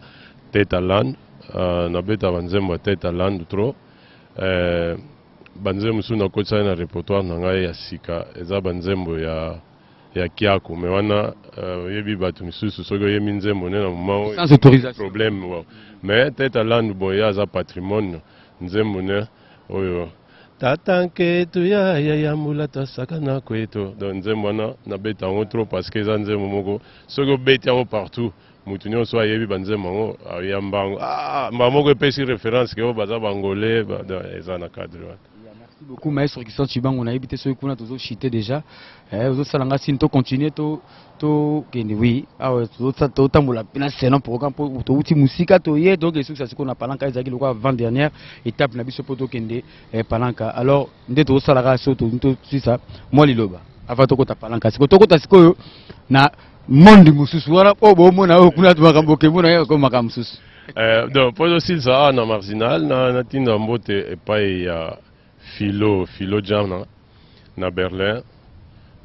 Speaker 2: Teta Land na beta banzembo Teta Land trop banzembo su na kotisa na répertoire na ngai ya sika eza banzembo ya kiako me wana yebi bato misusu soki oyemi nzembo ne na moment
Speaker 1: sans autorisation
Speaker 2: problème mais Teta Land boye aza patrimoine nzembo ne oyo tatanke tu ya mula tasaka na kweto donc nzembo wana na beta yango trop parce que eza nzembo moko soki obeti yango partout mutu nyonso ayebi banzembo yango ya mbango moko epesi référence ke oyo baza bangolais eza na cadre wana.
Speaker 1: Merci beaucoup maestro qui sont Chibango na habité sur kuna tozo chité déjà ozo salanga sin to continuer to kende oui to tambola pena c'est un programme pour to uti musika to ye donc c'est ça qu'on a palanka ezaki lokwa avant dernière étape na biso poto kende palanka alors nde to salanga so to si ça moi liloba avant to kota palanka siko to kota siko na monde mususu wana po bo mona o kuna to makambo ke mona yo ko makambo mususu
Speaker 2: donc pour aussi ça na marginal na tinda mbote epai ya Philo Jam na Berlin.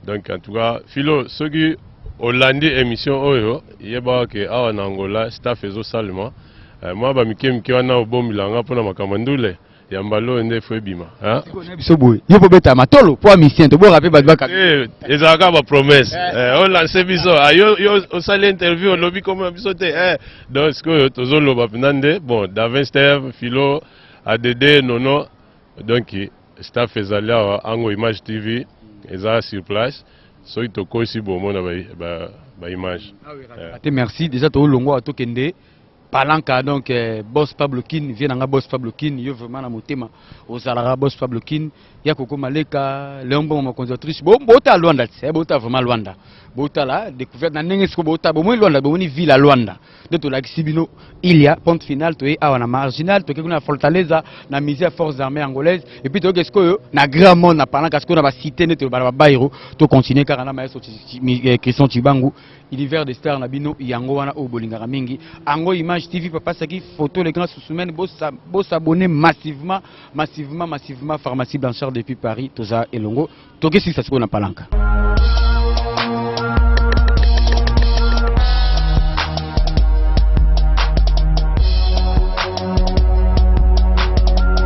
Speaker 2: Donc en tout cas, Philo, ceux qui Hollandi émission oyo, yeba ke awa na Angola staff ezo salma. Moi ba mike wana obomilanga pona makamandule. Yambalo ende fo bima, hein?
Speaker 1: Biso boy. Yo po beta matolo po mission to bo rapper badbaka.
Speaker 2: Ezaka ba promesse. On lance biso. Yo osali interview lobby comme biso te. Donc ce que tozo loba pinande, bon, Davin Steve, Philo, ADD Nono. Donc, staff ezali awa Ango Image TV eza sur place soki tokosi bomona ba image.
Speaker 1: Merci déjà to longo to kende palanka donc boss Pablo Kin vient nga boss Pablo Kin yo vraiment na motema ozalaka boss Pablo Kin ya koko maleka leombo ma conductrice bota Luanda c'est bota vraiment Luanda bota la découverte na ndenge siko bota bo mo Luanda bo ni ville à Luanda de to la Kisibino il y a point final to awa na marginal to kuna Fortaleza na misère forces armées angolaises et puis to kesko na grand monde na palanka siko na ba cité ne to ba bairo to continuer car na maestro Christian Chibangu univers des stars na bino yango wana o bolingaka mingi Ango Image TV papa saki photo les grands sous-semaines boss abonner massivement pharmacie Blanchard depuis Paris toza elongo toke si ça se na palanka.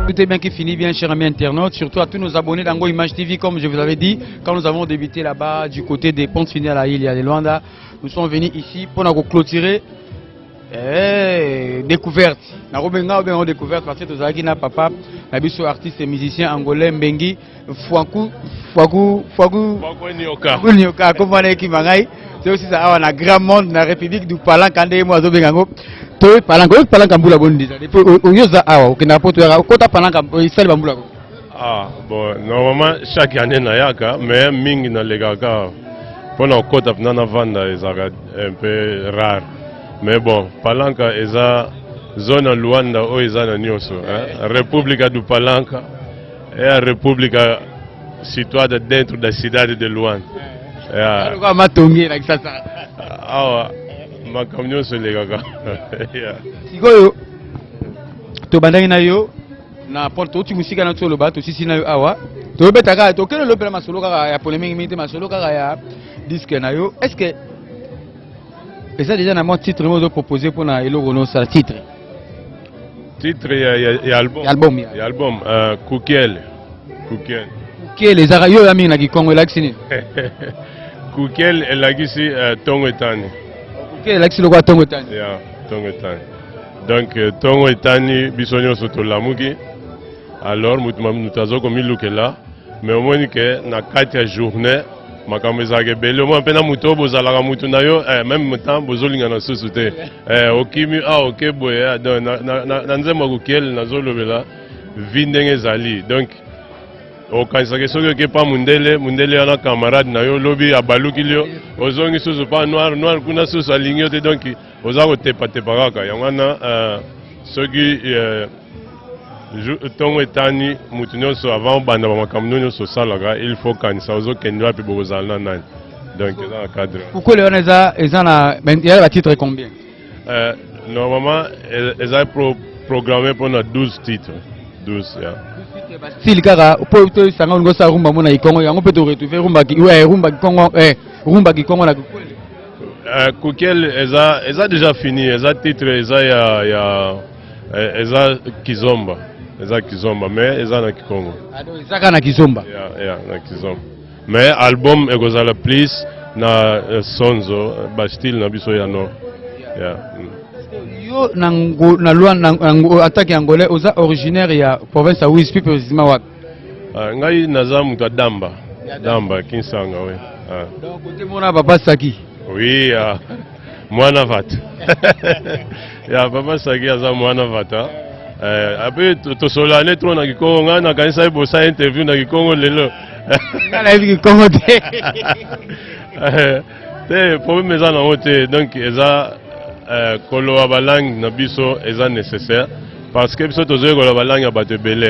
Speaker 1: Tout est bien qui finit bien, chers amis internautes, surtout à tous nos abonnés d'Ango Image TV. Comme je vous avais dit, quand nous avons débuté là-bas, du côté des ponts finis à la île, il y a des Luanda, nous sommes venus ici pour nous clôturer découverte. Nous avons découverte parce que nous avons papa, nous artiste et musicien angolais Mbengi, Fwaku Nyoka, comme on est qui mangai. C'est aussi ça, on a grand monde dans la République du Palanque, moi, Zobengango. To Palanque, Palanque Mbula Bondi. Depuis, au Yosa, au Kenapoto, au Kota Palanque, il s'est Bambula.
Speaker 2: Ah, bon, normalement, chaque année, mais Ming na legaka. Pour nos Kota Pnana Vanda, c'est un peu rare. Mais bon, Palanque est la zone Luanda, où est la Nyoso. République du Palanque et la République située dentro da cidade de Luanda.
Speaker 1: Pourquoi Matongi avec ça?
Speaker 2: Ah, ma camion sur les gars.
Speaker 1: Sikoyo, to bandai na yo na porto tu musika na tsolo ba to sisi na yo awa. To betaka to kele lobela masolo kaka ya polémique mite masolo kaka ya disque na yo. Est-ce que ça déjà na mon titre moi de proposer pour na elo gono sa titre.
Speaker 2: Titre il y a album. Il y a album Kukiel.
Speaker 1: Les Arayo ya mingi na Kikongo laxini.
Speaker 2: Kukiel elagisi Tongo Etani.
Speaker 1: Kukiel elagisi lokwa Tongo Etani.
Speaker 2: Yeah, Tongo Etani. Donc Tongo Etani bisonyo soto lamuki. Alors mutazo komi lukela, mais au moins que na 4 journée makambo ezake bele moi pena muto bozalaka mutu na yo même temps bozolinga na sosute okimi okeboya donc na nzembo Kukiel nazolobela vindenge zali. Donc okanisaka soki oke pa mundele wana camarade na yo lobi abaluki lio ozongi susu pa noir kuna susu alingi yo te donc oza kotepatepa kaka yango wana soki ntongo etani mutu nyonso avant obanda bamakambo nyonso osalaka il faut kanisa ozokende wapi bokozala na nani donc eza na cadre. Pourquoi
Speaker 1: le wana eza na il y a titre combien?
Speaker 2: Normalement eza programmé pour na 12 titres. 12 yeah.
Speaker 1: Style kaka po to sanga ngo sa rumba mona Kikongo yango peut retrouver rumba Kikongo na Kukiel.
Speaker 2: Kukiel eza déjà fini, eza titre eza eza Kizomba. Eza Kizomba mais eza na Kikongo.
Speaker 1: Alors eza kana Kizomba.
Speaker 2: Yeah, na Kizomba. Mais album ekozala plus na sonzo ba style na biso ya no. Yeah.
Speaker 1: Yo na Luanda attaque angolais oza originaire ya province ya Wispi précisément wapi?
Speaker 2: Ngai naza mutu Damba Kinsanga oui.
Speaker 1: Donc côté mona papa Saki.
Speaker 2: Oui, mwana vata. Ya papa Saki aza mwana vata. Après to solane trop na Kikongo nga na kanisa bosa interview na Kikongo lelo.
Speaker 1: Na hivi Kikongo te.
Speaker 2: Te problème eza na wote donc eza koloba balangue na biso eza nécessaire parce que biso tozoye koloba balangue ya bato ebele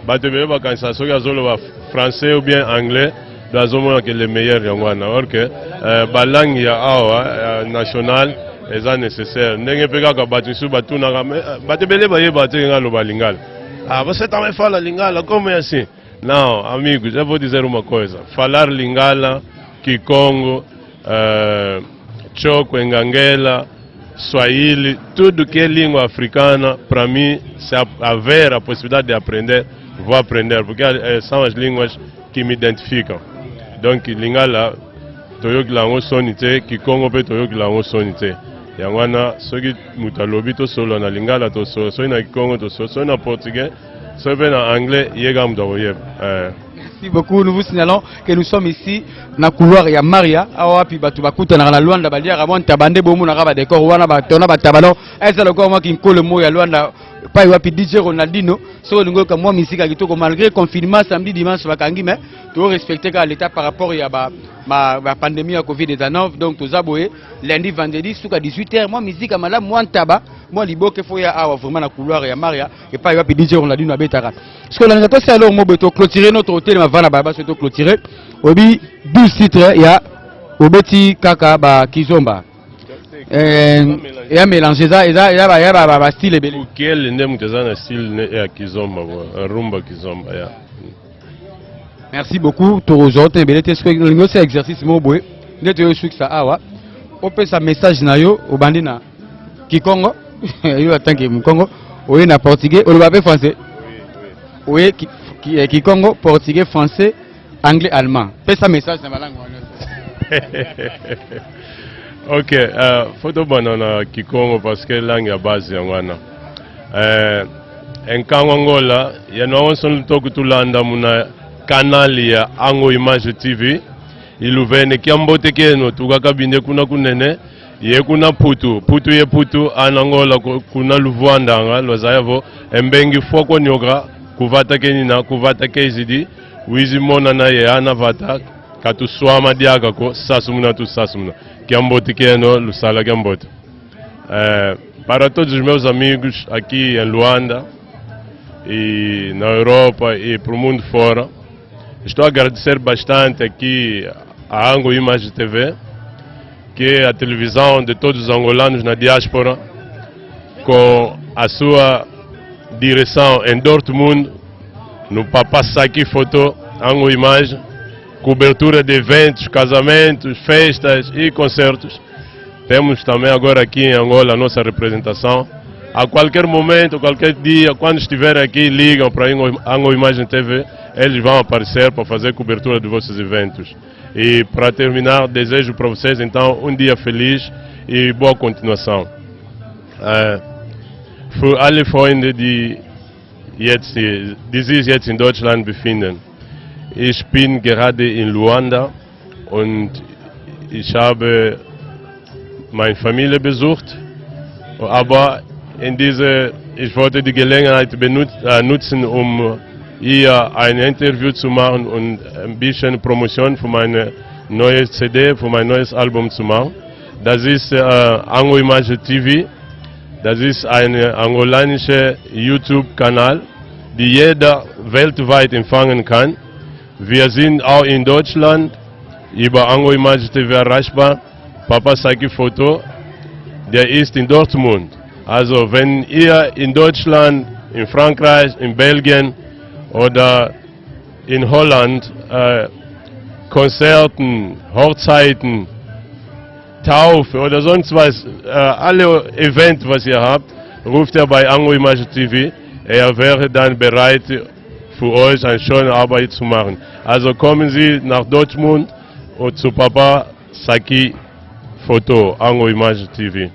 Speaker 2: bato ebele bakanisa soki azoloba français ou bien anglais bazomona ke le meilleur yango wana or que balangue ya awa national eza nécessaire ndenge mpe kaka bato misu batunaka bato ebele bayeba te nga aloba lingala basetama efala lingala comme yasi non amigo je vou dizer uma coisa falar lingala Kikongo Choko Engangela Swahili, tudo que é língua africana, para mim, se haver a possibilidade de aprender, vou aprender, porque são as línguas que me identificam. Donc, lingala, toyoki lango sonite, Kikongo pe toyoki lango sonite. Yangwana, soki mutalobi to solo na lingala to solo, soki na Kikongo to solo, soki na portugais, soki na anglais, yega mutawoyeb.
Speaker 1: Merci beaucoup. Nous vous signalons que nous sommes ici dans le couloir ya Maria. Awa pi batu bakuta na Luanda balia ramon tabande bomu na raba décor wana batona batabalo. Eza le corps moi qui colle mo ya Luanda pa wapi DJ Ronaldinho. So lingo ka moi musique kitoko malgré confinement samedi dimanche bakangi mais to respecter ka l'état par rapport ya ma pandémie à Covid-19 donc to zaboé lundi vendredi suka 18h moi musique amala moi taba moi liboke fo ya awa vraiment na couloir ya Maria et pa wapi DJ Ronaldinho abetaka. Parce que l'année c'est alors moi beto clôturer notre hôtel ma vana baba se to clôturer obi 12 titres ya obeti kaka ba Kizomba et à mélanger ça et ça ba style ebele
Speaker 2: Kukiel ndem teza na style ya Kizomba rumba Kizomba ya.
Speaker 1: Merci beaucoup Torozote ebele te ce que c'est exercice mo boy ndeto yo suki sa awa ope sa message na yo obandi na Kikongo yo atanke mu Congo oye na portugais o le français. oui, Kikongo, portugais, français, anglais, allemand. Fais ça message dans ma langue.
Speaker 2: Ok, photo banana Kikongo parce que langue ya base yangwana. En Angola, ya no son toku tulanda muna canal ya Ango Image TV. Iluvene kiambote keno tukakabinde kuna kunene ye kuna putu ye putu anangola kuna luvwanda nga lozayavo embengi foko nyoga kuvata kenina kuvata kezidi wizi mona na ye anavata katuswama diaga ko sasumuna tu sasumuna kiambote keno lusala kiambote. Para todos os meus amigos aqui em Luanda e na Europa e para o mundo fora, estou a agradecer bastante aqui a Ango Image TV, que é a televisão de todos os angolanos na diáspora, com a sua direção em Dortmund, no Papa Saki Foto, Ango Image, cobertura de eventos, casamentos, festas e concertos. Temos também agora aqui em Angola a nossa representação. A qualquer momento, qualquer dia, quando estiverem aqui, ligam para a Ango Image TV, eles vão aparecer para fazer cobertura de vossos eventos. E para terminar, desejo para vocês então um dia feliz e boa continuação. Für alle Freunde, die sich jetzt in Deutschland befinden. Ich bin gerade in Luanda und ich habe meine Familie besucht, aber ich wollte die Gelegenheit nutzen, hier ein Interview zu machen und ein bisschen Promotion für meine neue CD, für mein neues Album zu machen. Das ist Ango Image TV. Das ist ein angolanischer YouTube-Kanal, die jeder weltweit empfangen kann. Wir sind auch in Deutschland über Ango Image TV erreichbar. Papa Saki Foto, der ist in Dortmund. Also wenn ihr in Deutschland, in Frankreich, in Belgien oder in Holland Konzerten, Hochzeiten, Taufe oder sonst was, alle Events, was ihr habt, ruft ihr bei Ango Image TV. Er wäre dann bereit, für euch eine schöne Arbeit zu machen. Also kommen Sie nach Dortmund und zu Papa Saki Foto, Ango Image TV.